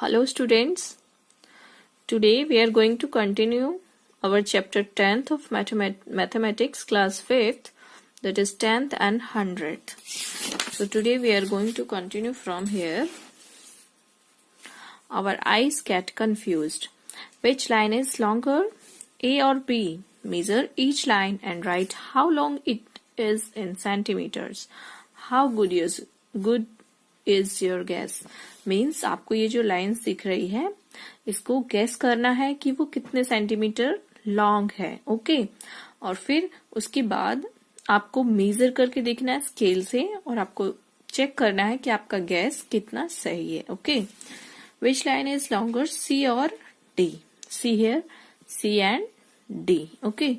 Hello students, today we are going to continue our chapter 10th of mathematics class 5th, that is 10th and 100th. So today we are going to continue from here. Our eyes get confused. Which line is longer? A or B? Measure each line and write how long it is in centimeters. How good is your guess? Means आपको ये जो lines दिख रही है इसको gas करना है कि वो कितने सेंटीमीटर लॉन्ग है. ओके और फिर उसके बाद आपको मेजर करके देखना है स्केल से और आपको चेक करना है कि आपका गैस कितना सही है. Okay which line is longer, C और D? See here, C and D. Okay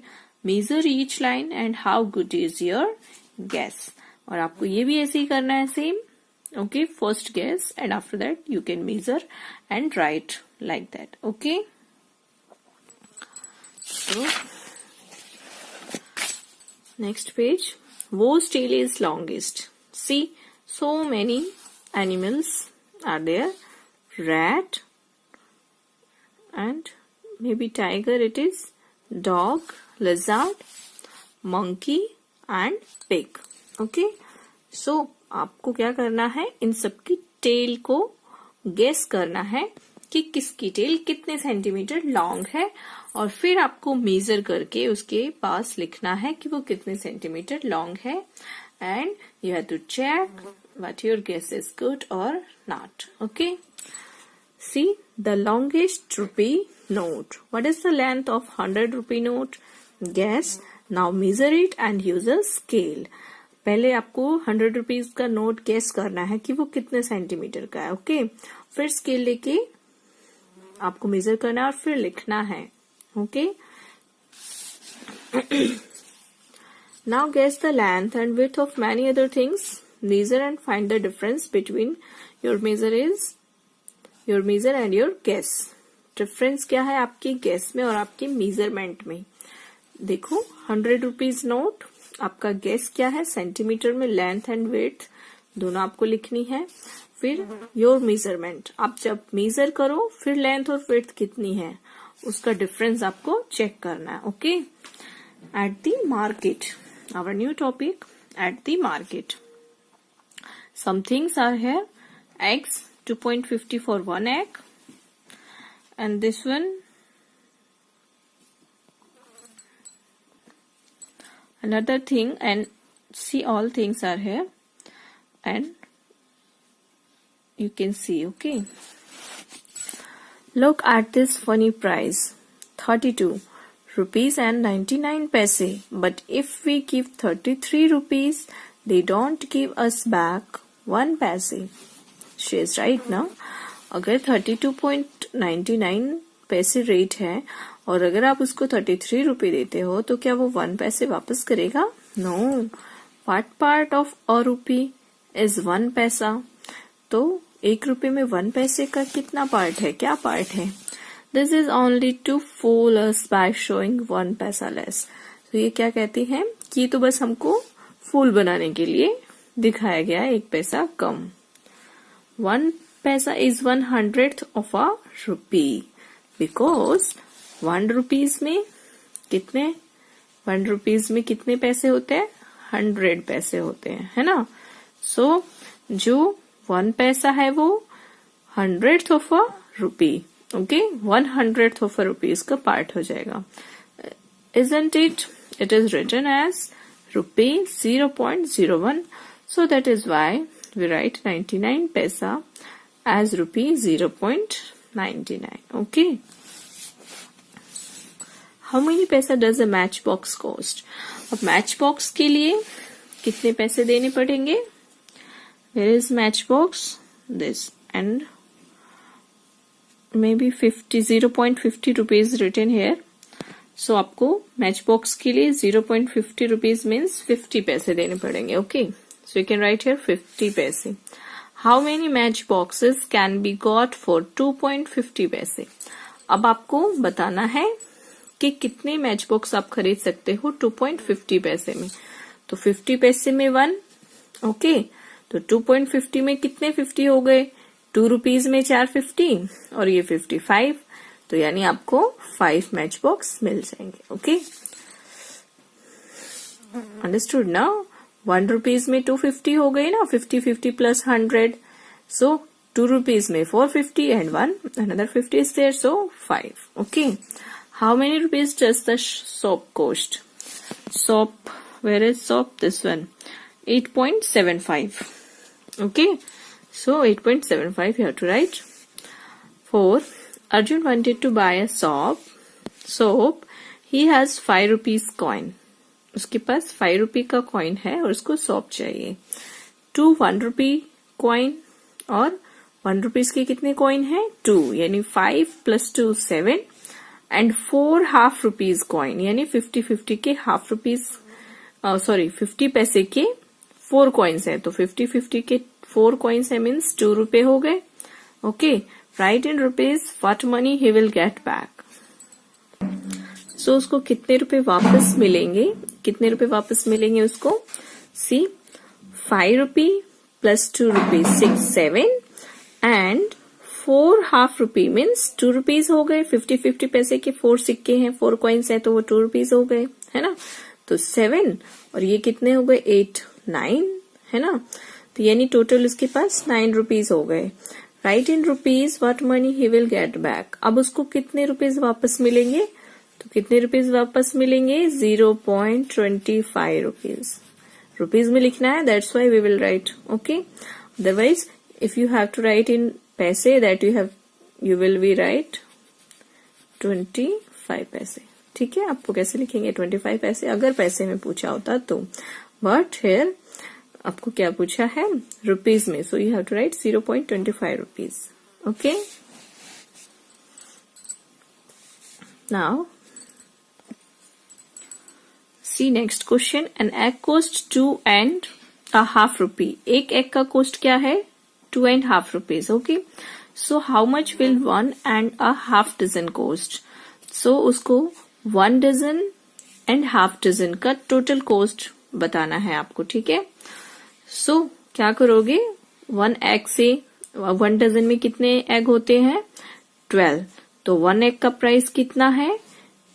measure each line and how good is your guess. और आपको ये भी ऐसे ही करना है same. Okay, first guess and after that you can measure and write like that. Okay, so next page. Whose tail is longest? See, so many animals are there. Rat and maybe tiger it is, dog, lizard, monkey and pig. Okay, so आपको क्या करना है, इन सब की tell को guess करना है कि किसकी टेल कितने सेंटीमीटर लॉन्ग है और फिर आपको मेजर करके उसके पास लिखना है कि वो कितने सेंटीमीटर लॉन्ग है. And you have to check what your guess is good और not. Okay see the longest rupee note. What is the length of 100 rupee note? Guess. Now measure it and use a scale. पहले आपको 100 rupees का note guess करना है कि वो कितने centimetre का है. ओके फिर स्केल लेके आपको मेजर करना है और फिर लिखना है. Okay now guess the length and width of many other things. Measure and find the difference between your measure and your guess. Difference क्या है आपकी गेस में और आपके मेजरमेंट में? देखो 100 रुपीज नोट, आपका गेस क्या है सेंटीमीटर में, लेंथ एंड विड्थ दोनों आपको लिखनी है. फिर योर मेजरमेंट, आप जब मेजर करो फिर लेंथ और विड्थ कितनी है उसका डिफरेंस आपको चेक करना है. Okay at the market, our new topic, at the market. Some things are here. Eggs 2.50 for 1 egg and this one another thing, and see all things are here and you can see. Okay, look at this funny price, 32 rupees and 99 paise. But if we give 33 rupees they don't give us back 1 paise. She is right now. अगर 32.99 पैसे rate है और अगर आप उसको 33 रुपए देते हो तो क्या वो 1 पैसे वापस करेगा? No. What part of a rupee is 1 paisa? तो 1 रुपए में 1 पैसे का कितना पार्ट है, क्या पार्ट है? This is only to fool us by showing 1 paisa less. तो ये क्या कहती है कि ये तो बस हमको फूल बनाने के लिए दिखाया गया है 1 पैसा कम. 1 पैसा is 1/100th of a rupee because 1 rupees में कितने, 1 रुपीज में कितने पैसे होते हैं? 100 पैसे होते हैं, है ना. सो जो 1 पैसा है वो 100th of a rupee. Okay 100th of a rupees का पार्ट हो जाएगा. Isn't it? It is written as rupee 0.01. So that is why we write 99 paisa as rupee 0.99. Okay. How many पैसा does a matchbox cost? अब matchbox के लिए कितने पैसे देने पड़ेंगे? There is matchbox this and maybe 0.50 rupees written here. So आपको matchbox के लिए 0.50 rupees means 50 पैसे देने पड़ेंगे. Okay. So you can write here 50 पैसे. How many matchboxes can be got for 2.50 पैसे? अब आपको बताना है कि कितने मैच बॉक्स आप खरीद सकते हो 2.50 पैसे में. तो 50 पैसे में 1. ओके तो 2.50 में कितने 50 हो गए? ₹2 में 4 50 और ये 55, तो यानी आपको 5 मैच बॉक्स मिल जाएंगे। ओके, अंडरस्टूड ना। ₹1 में 250 हो गई ना, 50 50 प्लस 100, सो ₹2 में 450 and another 50 is there, so 5. Okay, how many rupees does the soap cost? Soap, where is soap? This one, 8.75. Okay, so 8.75 you have to write. 4. Arjun wanted to buy a soap. He has ₹5 coin. उसके पास ₹5 का coin है और उसको soap चाहिए। 2 ₹1 coin और ₹1 के कितने coin है? 2, यानी 5 + 2 7 एंड 4 हाफ रुपीज कॉइन, यानी 50-50 के ₹50 पैसे के 4 कॉइन्स है, तो 50-50 के 4 कॉइन्स है मीन्स ₹2 हो गए। Okay, write in rupees what money he will get back. So उसको कितने रुपए वापस मिलेंगे? कितने रुपए वापस मिलेंगे उसको? सी, ₹5 + ₹2 6 7 एंड 4 हाफ रुपी मीन्स ₹2 हो गए। 50-50 पैसे के 4 सिक्के हैं, 4 कॉइन्स हैं, तो वो ₹2 हो गए, है ना। तो 7 और ये कितने हो गए? 8 9, है ना। तो यानी टोटल उसके पास ₹9 हो गए। Right in rupees what money he will get back. अब उसको कितने रुपीज वापस मिलेंगे? तो कितने रुपीज वापस मिलेंगे? 0.25 रुपीज में लिखना है, that's why we will write. Okay, otherwise if you have to write in पैसे that you will be write 25 पैसे। ठीक है, आपको कैसे लिखेंगे 25 पैसे अगर पैसे में पूछा होता तो, बट हियर आपको क्या पूछा है? रुपीज में, so you have to write 0.25 rupees. Okay, now see next question. An egg cost 2.5 rupee. एक एग का कोस्ट क्या है? 2.5 rupees. Okay, so how much will 1.5 dozen cost? So उसको 1 डजन एंड हाफ डजन का total cost बताना है आपको। ठीक है, सो क्या करोगे? 1 एग से 1 डजन में कितने एग होते हैं? 12, तो 1 एग का प्राइस कितना है?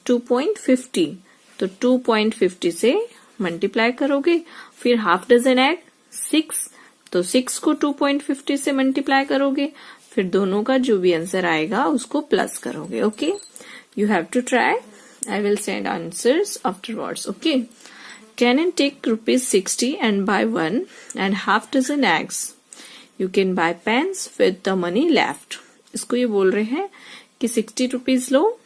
2.50, तो 2.50 से मल्टीप्लाई करोगे। फिर हाफ डजन एग 6, तो 6 को 2.50 से मल्टीप्लाई करोगे। फिर दोनों का जो भी आंसर आएगा उसको प्लस करोगे। Okay, you have to try, I will send answers afterwards. Okay, can and take ₹60 and buy 1.5 dozen eggs. You can buy pens with the money left. इसको ये बोल रहे हैं कि ₹60 लो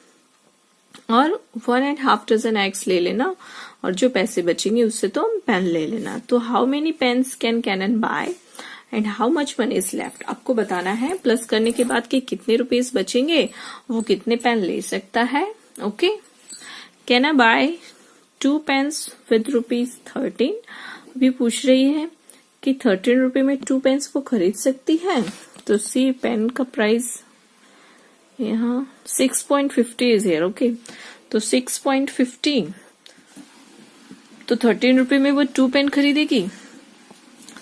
और 1.5 डजन एग्स ले लेना और जो पैसे बचेंगे उससे तो पेन ले लेना। तो how many pens can Kannan buy and how much money is left, आपको बताना है प्लस करने के बाद कि कितने रुपीस बचेंगे, वो कितने पेन ले सकता है। Okay, can I buy 2 pens with ₹13? अभी पूछ रही है कि ₹13 में 2 पेन्स वो खरीद सकती है। तो सी, पेन का प्राइस यहाँ 6.50 इज हियर। ओके, तो 6.50, तो ₹13 में वो 2 पेन खरीदेगी।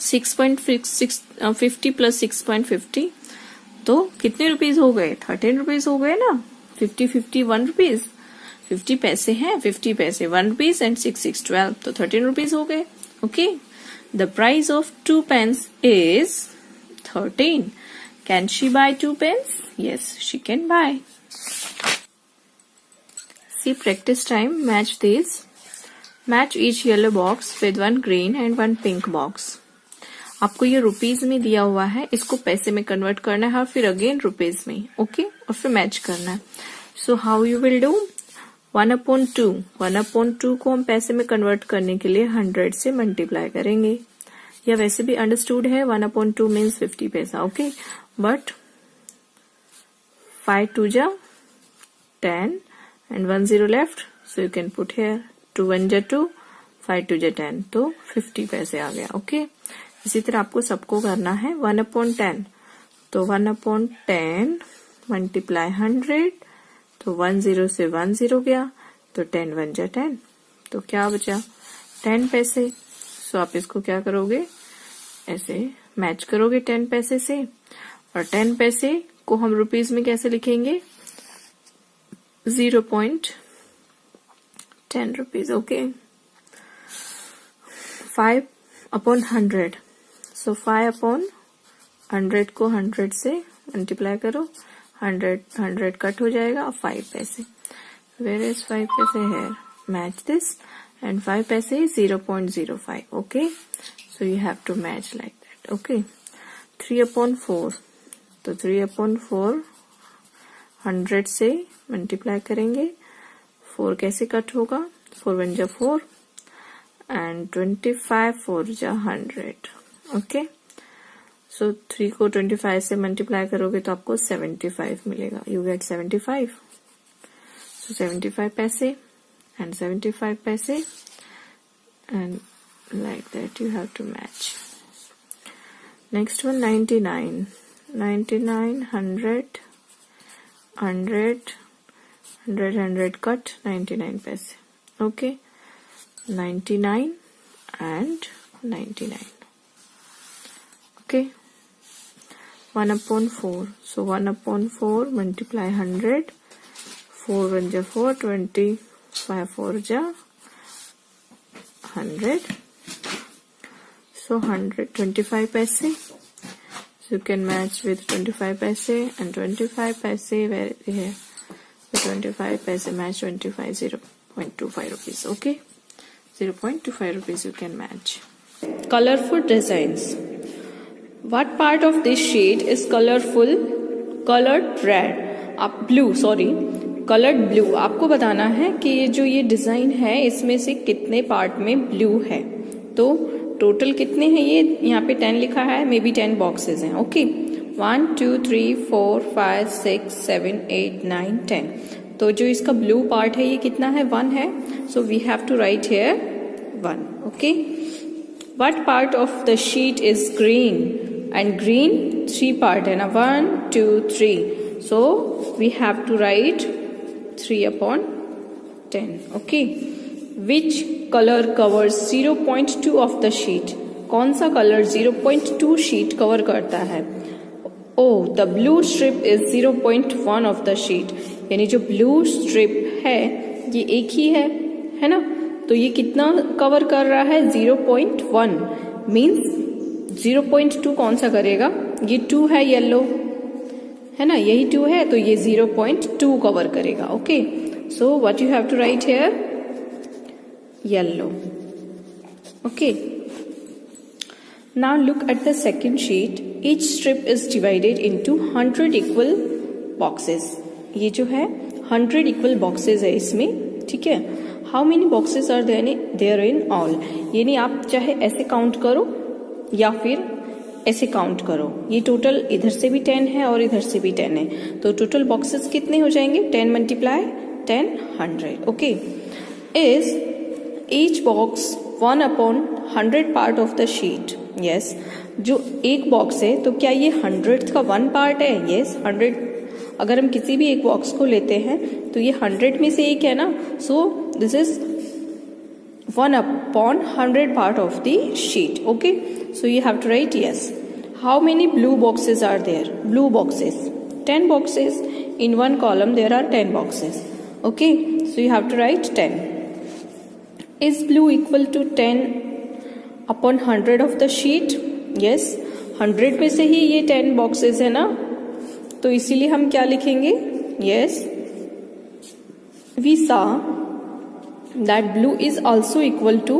6.50 प्लस 6.50, तो कितने रुपीज हो गए? ₹13 हो गए ना। 50-50 ₹1, 50 पैसे हैं, 50 पैसे ₹1 एंड 6 12, तो ₹13 हो गए। Okay, the price of 2 pens is 13. Can she buy 2 pens? Yes, she can buy. See, practice time. Match these. Match each yellow box with 1 green and 1 pink box. आपको ये रुपीज में दिया हुआ है, इसको पैसे में कन्वर्ट करना है और फिर अगेन रुपीज में। ओके, और फिर मैच करना है। So how you will do? 1/2 1/2 को हम पैसे में कन्वर्ट करने के लिए 100 से मल्टीप्लाई करेंगे, या वैसे भी अंडरस्टूड है 1/2 मीन्स 50 पैसा। ओके, बट 5 2 जा 10 and 1 0 left, so you can put here 2 1 जा 2, 5 2 जा 10, तो 50 पैसे आ गया। ओके, इसी तरह आपको सबको करना है 1/10, तो 1/10 मल्टीप्लाई 100, तो 1 0 से 1 0 गया, तो 10 1 जा 10, तो क्या बचा? 10 पैसे। सो आप इसको क्या करोगे? ऐसे मैच करोगे 10 पैसे से, और 10 पैसे को हम रुपीज में कैसे लिखेंगे? 0.10 रुपीज. ओके. 5/100. सो 5/100 को 100 से मल्टीप्लाई करो. 100 कट हो जाएगा और 5 पैसे. Where is 5 पैसे? Here. Match this. And 5 पैसे is 0.05. Okay. So you have to match like that. Okay. 3/4. तो 3/4 100 से मल्टीप्लाई करेंगे. 4 कैसे कट होगा? 4 1 जा 4 and 25 4 जा 100. Okay. So 3 को 25 से मल्टीप्लाई करोगे तो आपको 75 मिलेगा. You get 75. So 75 पैसे and 75 पैसे and like that you have to match. Next one 99. 99 100 cut 99 पैसे. Okay. 99 and 99. Okay. 1/4. So 1/4 multiply 100. 4 1 जा 4. 25 4 जा 100. So 125 paise. So you can match with 25 paise and 25 paise where here. So 25 paise match 25 0.25 rupees. Okay. 0.25 rupees you can match. Colorful designs. What part of this sheet is colorful? Colored red. Coloured blue. आपको बताना है कि ये design है इसमें से कितने part में ब्लू है. तो टोटल कितने हैं? ये यहाँ पे 10 लिखा है. मे बी 10 बॉक्सेस हैं. ओके. 1 2 3 4 5 6 7 8 9 10. तो जो इसका ब्लू पार्ट है ये कितना है? 1 है. So we have to write here 1. Okay. What part of the sheet is green? And green 3 part है ना. 1 2 3. So we have to write 3/10. Okay. Which color covers 0.2 of the sheet? कौन सा colour 0.2 sheet cover करता है? Oh, the blue strip is 0.1 of the sheet. यानी जो blue strip है ये एक ही है ना. तो ये कितना कवर कर रहा है? 0.1. मीन्स 0.2 कौन सा करेगा? ये 2 है येलो है ना. यही 2 है तो ये 0.2 कवर करेगा. Okay. So what you have to write here? Yellow. Okay. Now look at the second sheet. Each strip is divided into 100 equal boxes. ये जो है 100 इक्वल बॉक्सेस है इसमें. ठीक है. How many boxes are there in all? यानी आप चाहे ऐसे काउंट करो या फिर ऐसे काउंट करो. ये टोटल इधर से भी 10 है और इधर से भी 10 है. तो टोटल बॉक्सेस कितने हो जाएंगे? 10 multiply 10 100. Okay. Is each box 1/100 part of the sheet? Yes. जो एक बॉक्स है तो क्या ये 100 का 1 पार्ट है? यस. 100 अगर हम किसी भी एक बॉक्स को लेते हैं तो ये 100 में से एक है ना. So this is 1/100 part of the sheet. Okay. So you have to write yes. How many blue boxes are there? Blue boxes. 10 boxes. In one column there are 10 boxes. Okay. So you have to write 10. Is blue equal to 10/100 of the sheet? Yes. 100 में से ही ये 10 boxes है ना. तो इसीलिए हम क्या लिखेंगे? Yes. We saw that blue is also equal to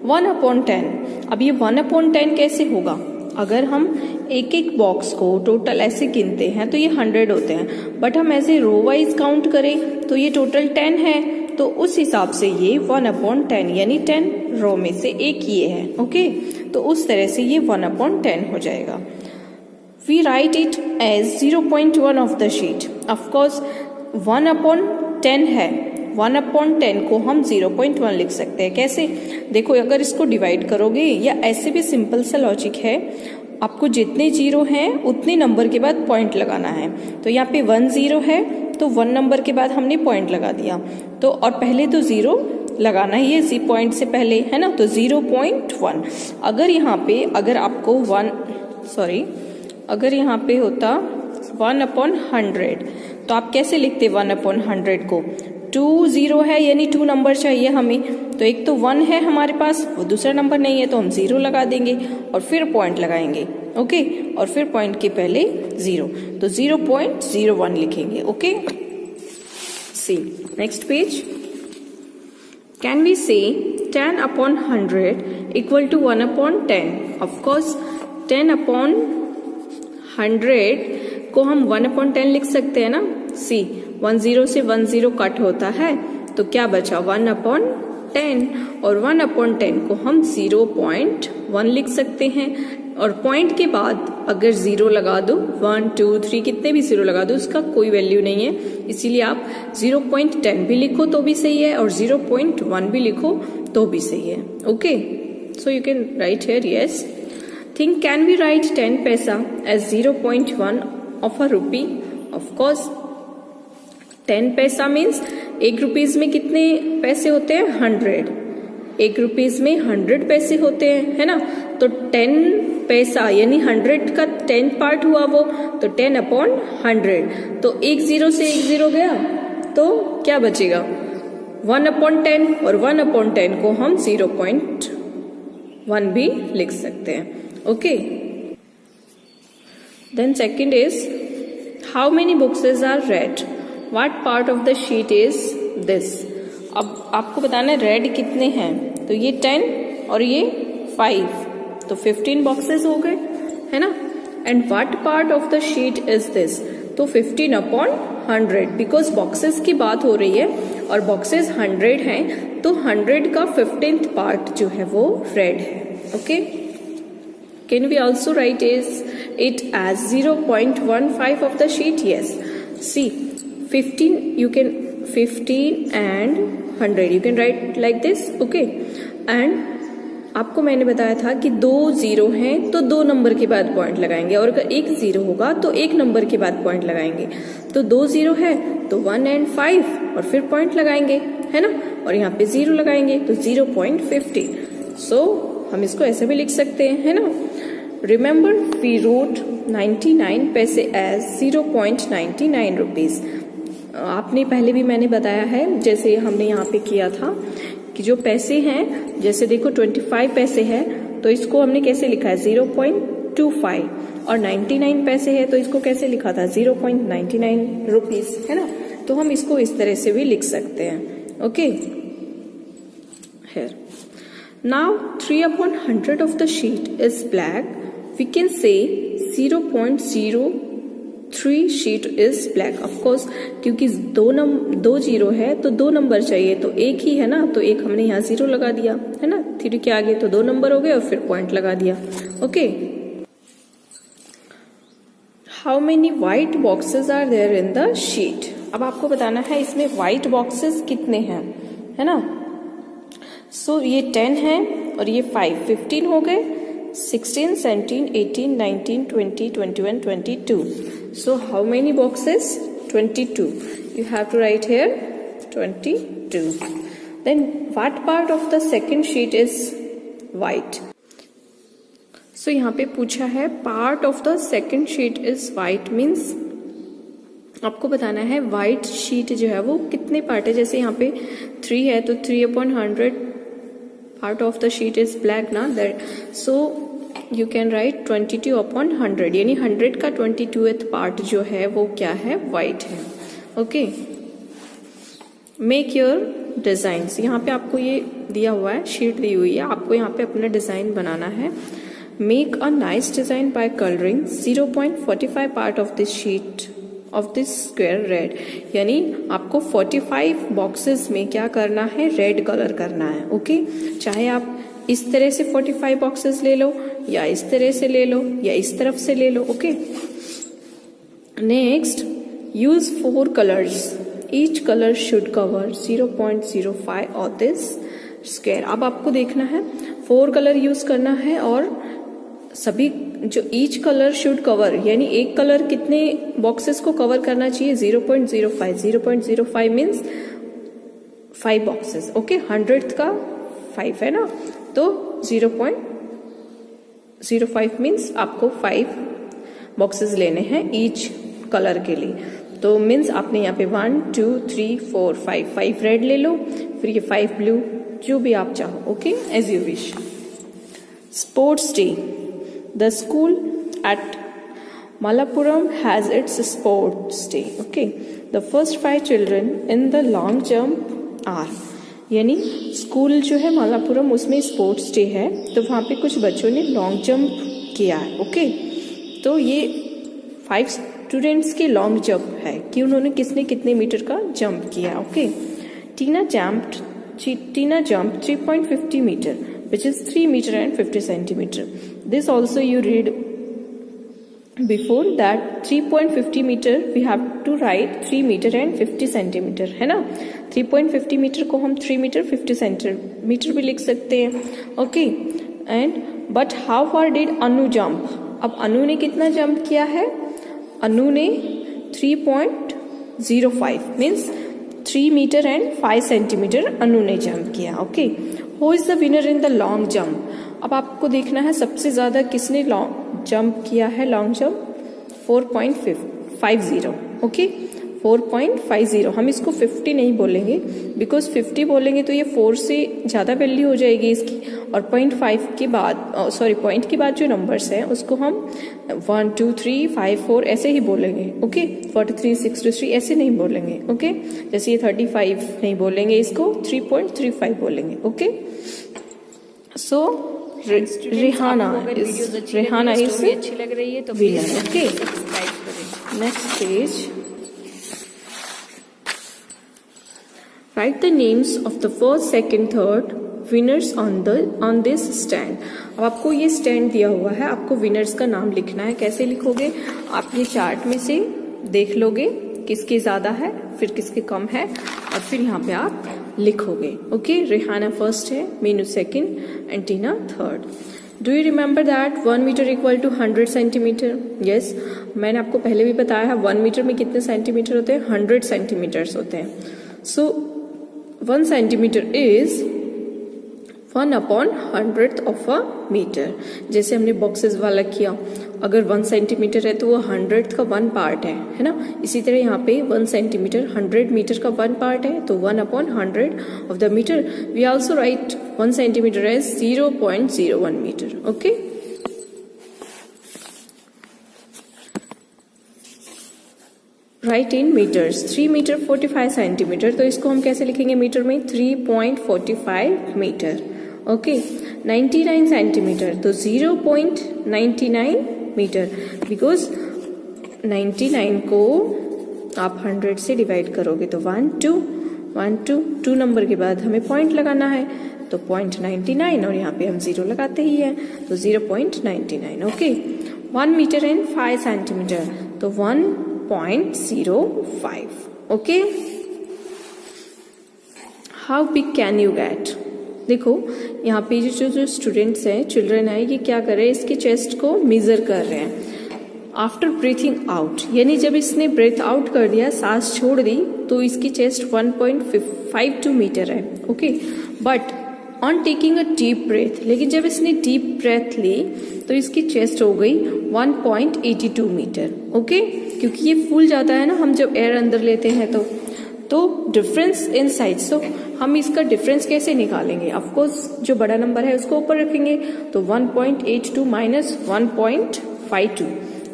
1/10. अब ये 1/10 कैसे होगा? अगर हम एक एक बॉक्स को टोटल ऐसे गिनते हैं तो ये 100 होते हैं. बट हम ऐसे रो वाइज काउंट करें तो ये टोटल 10 है. तो उस हिसाब से ये 1/10 यानी 10 रो में से एक ये है. ओके. तो उस तरह से ये 1/10 हो जाएगा. We write it as 0.1 of the sheet. Of course 1/10 है. 1/10 को हम 0.1 लिख सकते हैं. कैसे? देखो अगर इसको डिवाइड करोगे या ऐसे भी सिंपल सा लॉजिक है. आपको जितने जीरो हैं उतने नंबर के बाद पॉइंट लगाना है. तो यहाँ पे 1 0 है तो 1 नंबर के बाद हमने पॉइंट लगा दिया. तो और पहले तो 0 लगाना ही है इसी पॉइंट से पहले है ना. तो 0.1. अगर यहाँ पे अगर आपको अगर यहाँ पे होता 1/100 तो आप कैसे लिखते 1/100 को? 2 0 है यानी 2 नंबर चाहिए हमें, तो एक तो 1 है हमारे पास, वो दूसरा नंबर नहीं है तो हम 0 लगा देंगे और फिर पॉइंट लगाएंगे। ओके, और फिर पॉइंट के पहले 0, तो 0.01 लिखेंगे। Okay, see next page. Can we say 10/100 equal to 1/10? Of course 10/100 को हम 1/10 लिख सकते हैं ना। सी 10 से 10 कट होता है तो क्या बचा 1/10, और 1/10 को हम 0.1 लिख सकते हैं, और पॉइंट के बाद अगर 0 लगा दो, 1 2 3 कितने भी 0 लगा दो उसका कोई वैल्यू नहीं है, इसीलिए आप 0.10 भी लिखो तो भी सही है और 0.1 भी लिखो तो भी सही है। Okay, so you can write here yes. Think can we write 10 paisa as 0.1 of a rupee? Of course 10 पैसा मीन्स 1 रुपीज में कितने पैसे होते हैं? 100। 1 रुपीज में 100 पैसे होते हैं, है ना। तो 10 पैसा यानी 100 का 10 पार्ट हुआ वो, तो 10/100। तो 1 0 से 1 0 गया तो क्या बचेगा? 1/10, और 1/10 को हम 0.1 भी लिख सकते हैं। Okay, then second is how many boxes are red? What part of the sheet is this? अब आपको बताना है रेड कितने हैं, तो ये 10 और ये 5, तो 15 बॉक्सेस हो गए, है ना। And what part of the sheet is this? तो 15/100, बिकॉज बॉक्सेस की बात हो रही है और बॉक्सेस 100 हैं, तो 100 का 15th पार्ट जो है वो रेड है। Okay, can we also write it as 0.15 of the sheet? Yes. See, 15 and 100 you can write like this. Okay, and आपको मैंने बताया था कि 2 0 हैं तो 2 नंबर के बाद पॉइंट लगाएंगे, और अगर 1 0 होगा तो 1 नंबर के बाद पॉइंट लगाएंगे। तो 2 0 है तो 1 and 5 और फिर पॉइंट लगाएंगे, है ना, और यहाँ पे 0 लगाएंगे तो 0.15। सो हम इसको ऐसे भी लिख सकते हैं, है ना। Remember we wrote 99 पैसे as 0.99 rupees। आपने पहले भी मैंने बताया है, जैसे हमने यहाँ पे किया था कि जो पैसे हैं, जैसे देखो 25 पैसे है तो इसको हमने कैसे लिखा है 0.25, और 99 पैसे है तो इसको कैसे लिखा था 0.99 रुपीज, है ना। तो हम इसको इस तरह से भी लिख सकते हैं। Okay, here now 3/100 of the sheet is black. We can say 0.03 sheet is black. Of course क्योंकि 2 0 है तो 2 नंबर चाहिए, तो एक ही है ना, तो एक हमने यहाँ 0 लगा दिया, है ना, 3 के आगे तो 2 नंबर हो गए और फिर पॉइंट लगा दिया। Okay, how many white boxes are there in the sheet? अब आपको बताना है इसमें व्हाइट बॉक्सेस कितने हैं, है ना। सो ये 10 है और ये 5, 15 हो गए, 16 17 18 19 20 21 22। So how many boxes? 22. You have to write here 22. Then what part of the second sheet is white? So यहाँ पे पूछा है part of the second sheet is white means आपको बताना है व्हाइट शीट जो है वो कितने पार्ट है। जैसे यहाँ पे 3 है तो 3/100 part of the sheet is black ना, that so you can write 22/100 यानी 100 का 22th पार्ट जो है वो क्या है, व्हाइट है। Okay, make your design. यहाँ पे आपको ये दिया हुआ है, शीट दी हुई है, आपको यहाँ पे अपना डिजाइन बनाना है। Make a nice design by colouring 0.45 part of this sheet of this square red, यानी आपको 45 बॉक्सेस में क्या करना है, रेड कलर करना है। ओके, चाहे आप इस तरह से 45 बॉक्सेस ले लो या इस तरह से ले लो या इस तरफ से ले लो। Okay, next use 4 colours, each colour should cover 0.05 of this square. अब आपको देखना है 4 कलर यूज करना है और सभी जो ईच कलर शुड कवर यानी एक कलर कितने बॉक्सेस को कवर करना चाहिए, 0.05। 0.05 मीन्स 5 बॉक्सेस। ओके, 100th का 5 है ना, तो 0.05 मीन्स आपको 5 बॉक्सेस लेने हैं ईच कलर के लिए। तो मीन्स आपने यहाँ पे 1 2 3 4 5 रेड ले लो, फिर ये 5 ब्लू, जो भी आप चाहो। Okay, as you wish. Sports day. The school at Malappuram has its sports day. Okay, the first 5 children in the long jump are, यानी स्कूल जो है मालापुरम उसमें स्पोर्ट्स डे है, तो वहाँ पे कुछ बच्चों ने लॉन्ग जंप किया है। ओके, तो ये 5 स्टूडेंट्स के लॉन्ग जंप है कि उन्होंने किसने कितने मीटर का जंप किया। Okay, Tina jump 3.50 metre which is 3 meter and 50 centimeter. This also you read before that 3.50 meter we have to write 3 meter and 50 centimeter, है ना। 3.50 मीटर को हम 3 मीटर 50 सेंटीमीटर भी लिख सकते हैं। Okay, and but how far did Anu jump. अब अनु ने कितना जंप किया है? अनु ने 3.05 मीन्स 3 मीटर एंड 5 सेंटीमीटर अनु ने जंप किया। Okay, who is the winner in the long jump. अब आपको देखना है सबसे ज्यादा किसने लॉन्ग जंप किया है। Long jump 4.50। ओके, 4.50। हम इसको 50 नहीं बोलेंगे, बिकॉज 50 बोलेंगे तो ये 4 से ज्यादा वैल्यू हो जाएगी इसकी, और 0.5 के बाद पॉइंट के बाद जो नंबर्स हैं उसको हम 1 2 3 5 4 ऐसे ही बोलेंगे। ओके, 43 63 ऐसे नहीं बोलेंगे। ओके, जैसे ये 35 नहीं बोलेंगे, इसको 3.35 बोलेंगे। ओके, सो रेहाना इज अच्छी लग रही है तो विनर। ओके, सब्सक्राइब करें। Next page. Write the names of the first, second, third winners on this stand. अब आपको ये स्टैंड दिया हुआ है, आपको विनर्स का नाम लिखना है। कैसे लिखोगे? आप ये चार्ट में से देख लोगे किसके ज्यादा है, फिर किसके कम है, और फिर यहाँ पे आप लिखोगे। ओके, रेहाना फर्स्ट है, Meenu second and Tina third. Do you remember that 1 metre equal to 100 centimetre? Yes, मैंने आपको पहले भी बताया है 1 मीटर में कितने सेंटीमीटर होते हैं? 100 सेंटीमीटर्स होते हैं। So 1 centimetre is 1/100th of a metre. जैसे हमने बॉक्सेस वाला किया, अगर 1 सेंटीमीटर है तो वो 100th का 1 पार्ट है ना। इसी तरह यहाँ पे 1 सेंटीमीटर 100 मीटर का 1 पार्ट है, तो 1/100 of the metre. We also write 1 centimetre as 0.01 metre. Okay, write in metres. 3 metre 45 centimetre, तो इसको हम कैसे लिखेंगे मीटर में? 3.45 मीटर। ओके, 99 सेंटीमीटर, तो 0.99 मीटर, बिकॉज 99 को आप 100 से डिवाइड करोगे तो 2 नंबर के बाद हमें पॉइंट लगाना है, तो 0.99, और यहाँ पे हम 0 लगाते ही हैं, तो 0.99। ओके, 1 मीटर एंड 5 सेंटीमीटर, तो 1.05। Okay, how big can you get. देखो यहाँ पे जो स्टूडेंट्स हैं, चिल्ड्रन है, ये क्या कर रहे हैं? इसके चेस्ट को मेजर कर रहे हैं आफ्टर ब्रीथिंग आउट, यानी जब इसने ब्रेथ आउट कर दिया, सांस छोड़ दी, तो इसकी चेस्ट 1.52 मीटर है। Okay, but on taking a deep breath, लेकिन जब इसने डीप ब्रेथ ली तो इसकी चेस्ट हो गई 1.82 मीटर। ओके, क्योंकि ये फूल जाता है ना हम जब एयर अंदर लेते हैं तो डिफरेंस इन साइज। तो हम इसका डिफरेंस कैसे निकालेंगे? ऑफ कोर्स जो बड़ा नंबर है उसको ऊपर रखेंगे, तो 1.82 माइनस 1.52,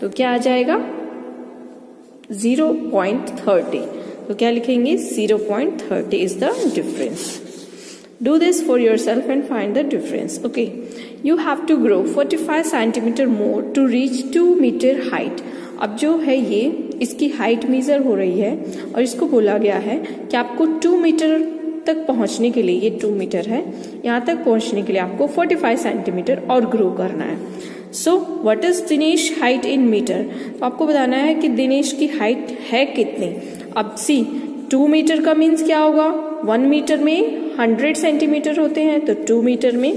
तो क्या आ जाएगा? 0.30। तो क्या लिखेंगे? 0.30 is the difference. Do this for yourself and find the difference. Okay, you have to grow 45 centimeter more to reach 2 meter height. अब जो है ये इसकी हाइट मेजर हो रही है और इसको बोला गया है कि आपको 2 मीटर तक पहुंचने के लिए, ये 2 मीटर है, यहाँ तक पहुंचने के लिए आपको 45 सेंटीमीटर और ग्रो करना है। So what is Dinesh height in metre? तो आपको बताना है कि दिनेश की हाइट है कितनी। अब सी 2 मीटर का मीन्स क्या होगा? 1 मीटर में 100 सेंटीमीटर होते हैं, तो 2 मीटर में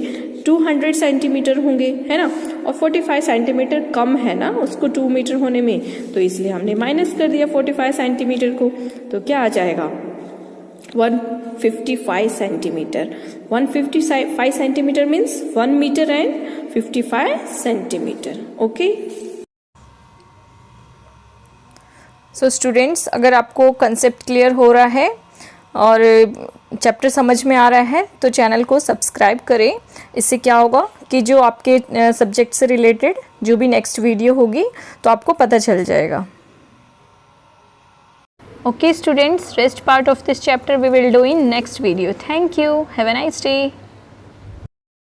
200 सेंटीमीटर होंगे, है ना। और 45 सेंटीमीटर कम है ना उसको 2 मीटर होने में, तो इसलिए हमने माइनस कर दिया 45 सेंटीमीटर को, तो क्या आ जाएगा? 155 centimetre. 155 centimetre means 1 metre and 55 centimetre. Okay, so students, अगर आपको कंसेप्ट क्लियर हो रहा है और चैप्टर समझ में आ रहा है तो चैनल को सब्सक्राइब करें। इससे क्या होगा कि जो आपके सब्जेक्ट से रिलेटेड जो भी नेक्स्ट वीडियो होगी तो आपको पता चल जाएगा। Okay students, rest part of this chapter we will do in next video. Thank you. Have a nice day.